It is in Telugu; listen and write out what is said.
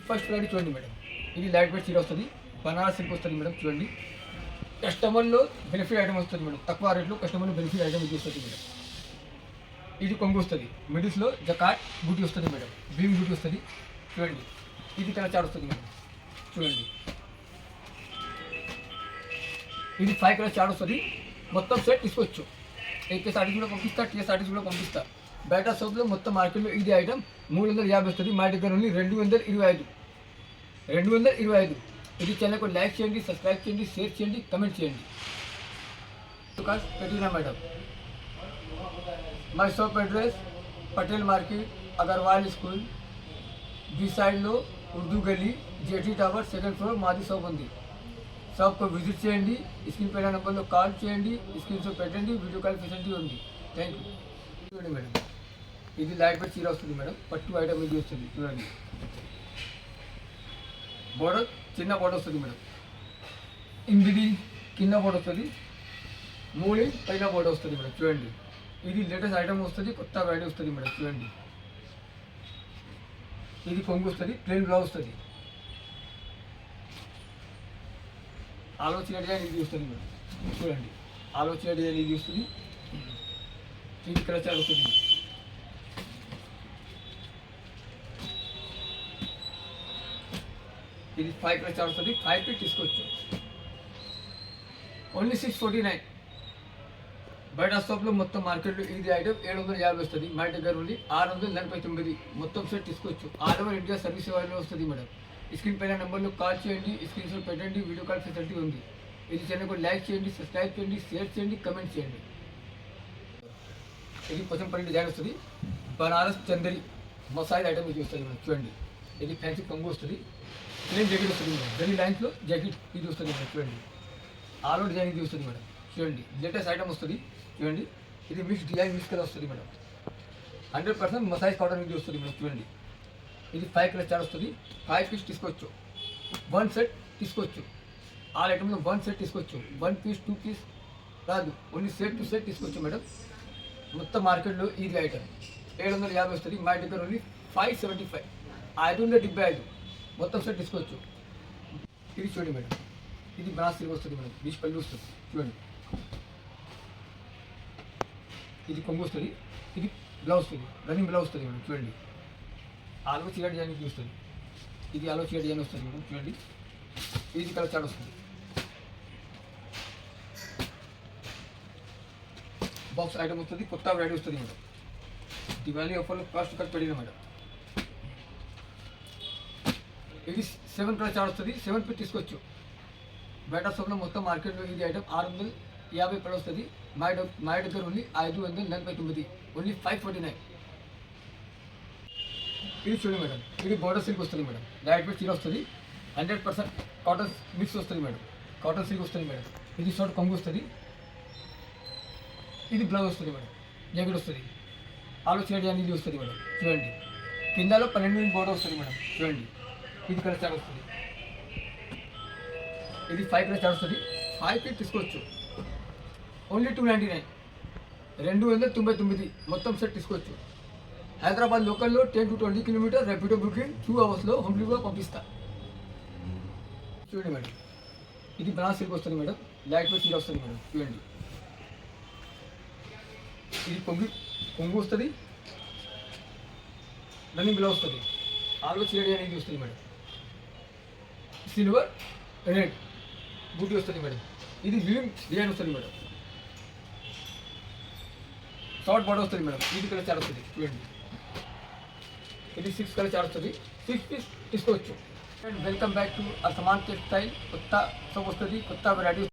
ఫస్ట్ వెరైటీ చూడండి మేడం, ఇది లైట్ వెయిట్ చీర వస్తుంది, బనారస్ సిల్క్ వస్తుంది మేడం. చూడండి, కస్టమర్లో బెనిఫిట్ ఐటమ్ వస్తుంది మేడం, తక్కువ రేట్లో కస్టమర్లో బెనిఫిట్ ఐటమ్ ఇది వస్తుంది మేడం. ఇది కొంగు వస్తుంది, మిడిల్స్లో జకాట్ బూటీ వస్తుంది మేడం, భీమ్ బూటీ వస్తుంది. చూడండి, ఇది కలర్ చార్ట్ వస్తుంది మేడం. చూడండి, ఇది 5 కలర్ చార్ట్ వస్తుంది. మొత్తం సెట్ తీసుకోవచ్చు. ఏకే సారీస్ కూడా పంపిస్తా, టీ సారీస్ కూడా పంపిస్తా. బయట షాప్లో మొత్తం మార్కెట్లో ఇది ఐటమ్ 350 వస్తుంది, మా దగ్గర ఉంది 225. 225. ఇది ఛానల్కు లైక్ చేయండి, సబ్స్క్రైబ్ చేయండి, షేర్ చేయండి, కమెంట్ చేయండి. దుకాన్ పెట్టినా madam. My shop address Patel market, Agarwal school బీ సైడ్లో ఉర్దూ గల్లీ, జేటీ టవర్, 2nd ఫ్లోర్ మాది షాప్ ఉంది. షాప్కు విజిట్ చేయండి, స్క్రీన్ పైన నెంబర్లో కాల్ చేయండి, స్క్రీన్ షాట్ పెట్టండి, వీడియో కాల్ ఫెసిలిటీ ఉంది. Thank you. చూడండి మేడం, ఇది లైట్ వెయిట్ చీర వస్తుంది మేడం, పట్టు ఐటమ్ ఇది వస్తుంది. చూడండి, బోర్డర్ చిన్న బోర్డర్ వస్తుంది మేడం, ఇందిది కింద బోర్డర్ వస్తుంది, మూడి పైన బోర్డర్ వస్తుంది మేడం. చూడండి, ఇది లేటెస్ట్ ఐటమ్ వస్తుంది, కొత్త వెరైటీ వస్తుంది మేడం. చూడండి, ఇది కొంగు వస్తుంది, ప్లెయిన్ బ్లౌజ్ వస్తుంది, ఆలోచన డిజైన్ ఇది వస్తుంది మేడం. చూడండి, ఆలోచన డిజైన్ ఇది వస్తుంది, ఇది కలర్ వస్తుంది. ఇది 5 కలర్ చార్ట్ వస్తుంది, 5 ఫీట్ తీసుకోవచ్చు. ఓన్లీ 649. బయట షాప్లో మొత్తం మార్కెట్లో ఇది ఐటమ్ 750 వస్తుంది, మా దగ్గర ఉంది 649. మొత్తం సెట్ తీసుకోవచ్చు. All over India service available వస్తుంది మేడం. స్క్రీన్ పైన నెంబర్లో కాల్ చేయండి, స్క్రీన్ షాట్ పెట్టండి, వీడియో కాల్ ఫెసిలిటీ ఉంది. ఇది ఛానల్కు లైక్ చేయండి, సబ్స్క్రైబ్ చేయండి, షేర్ చేయండి, కమెంట్ చేయండి. ఇది పచ్చంపల్లి డిజైన్ వస్తుంది, బనారస్ చందరి మసాజ్ ఐటమ్ ఇది వస్తుంది మేడం. చూడండి, ఇది ఫ్యాన్సీ కొంగు వస్తుంది, ప్లేన్ జాకెట్ వస్తుంది మేడం, గల్లీ లైన్స్లో జాకెట్ ఇది వస్తుంది మేడం. చూడండి, ఆల్ ఓవర్ డిజైన్ ఇది వస్తుంది మేడం. చూడండి, లేటెస్ట్ ఐటమ్ వస్తుంది. చూడండి, ఇది మిక్స్ డిజైన్ మిక్స్ కలర్ వస్తుంది మేడం, 100% మసాజ్ కాటన్ ఇది వస్తుంది మేడం. చూడండి, ఇది 5 కలర్ చార్ట్ వస్తుంది, 5 పీస్ తీసుకోవచ్చు, 1 సెట్ తీసుకోవచ్చు. ఆల్ ఐటమ్లో 1 సెట్ తీసుకోవచ్చు, 1 పీస్ 2 పీస్ రాదు, ఓన్లీ సెట్ టు సెట్ తీసుకోవచ్చు మేడం. మొత్తం మార్కెట్లో ఇది ఐటమ్ 750 వస్తుంది, మా దగ్గర ఓన్లీ 575. 575 మొత్తం సెట్ తీసుకోవచ్చు. ఇది చూడండి మేడం, ఇది బనారస్ సిల్క్ వస్తుంది మేడం, బీచ్ పల్లి వస్తుంది. చూడండి, ఇది కొంగు వస్తుంది, ఇది బ్లౌజ్ వస్తుంది, రన్నింగ్ బ్లౌజ్ వస్తుంది మేడం. చూడండి, ఆలో చీర డిజైన్ వస్తుంది, ఇది ఆలో చీర డిజైన్ వస్తుంది మేడం. చూడండి, ఇది కలర్ చార్ట్ వస్తుంది. బాక్స్ ఐటమ్ వస్తుంది, కొత్త వెరైటీ వస్తుంది మేడం. దివాళీ ఆఫర్లో కాస్ట్ కట్ పెట్టిన మేడం. ఇది 7 కలర్ చార్ట్ వస్తుంది, 7 ఫీట్ తీసుకోవచ్చు. బయట షాప్లో మొత్తం మార్కెట్లో ఇది ఐటమ్ 650 రూపాయలు వస్తుంది, మా దగ్గర ఉంది 549. ఓన్లీ 549. ఇది చూడండి మేడం, ఇది బోర్డర్ సిల్క్ వస్తుంది మేడం, లైట్ వెయిట్ చీర వస్తుంది, 100% కాటన్ మిక్స్ వస్తుంది మేడం, కాటన్ సిల్క్ వస్తుంది మేడం. ఇది షార్ట్ కొంగు వస్తుంది, ఇది బ్లౌజ్ వస్తుంది మేడం, జాకెట్ వస్తుంది, ఆలో చీర అనేది వస్తుంది మేడం. చూడండి, కిందలో 12 బోర్డర్ వస్తుంది మేడం. చూడండి, ఇది కలర్ చార్ట్ వస్తుంది, ఇది 5 కలర్ చార్ట్ వస్తుంది, 5 ఫీట్ తీసుకోవచ్చు. ఓన్లీ 299. 299 మొత్తం సెట్ తీసుకోవచ్చు. హైదరాబాద్ లోకల్లో 10 to 20 కిలోమీటర్ ర్యాపిడో బుకింగ్ 2 అవర్స్లో హోమ్ డెలివరీ పంపిస్తా. చూడండి మేడం, ఇది బనారస్ సిల్క్ వస్తుంది మేడం, లైట్ వెయిట్ చీర వస్తుంది మేడం. చూడండి, ఇది కొంగు వస్తుంది, రన్నింగ్ బ్లౌజ్ వస్తుంది, ఆలో చీర అనేది వస్తుంది మేడం, సిల్వర్ రెడ్ బూటీ వస్తుంది మేడం. ఇది వీవింగ్ డిజైన్ వస్తుంది మేడం, షార్ట్ బార్డర్ వస్తుంది మేడం. ఇది కలర్ చార్ట్ వస్తుంది. చూడండి, ఇది 6 కలర్ చార్ట్ వస్తుంది, 6 పీస్ తీసుకోవచ్చు. And welcome back to Asaman textile. కొత్త షాప్ వస్తుంది, కొత్త వెరైటీ.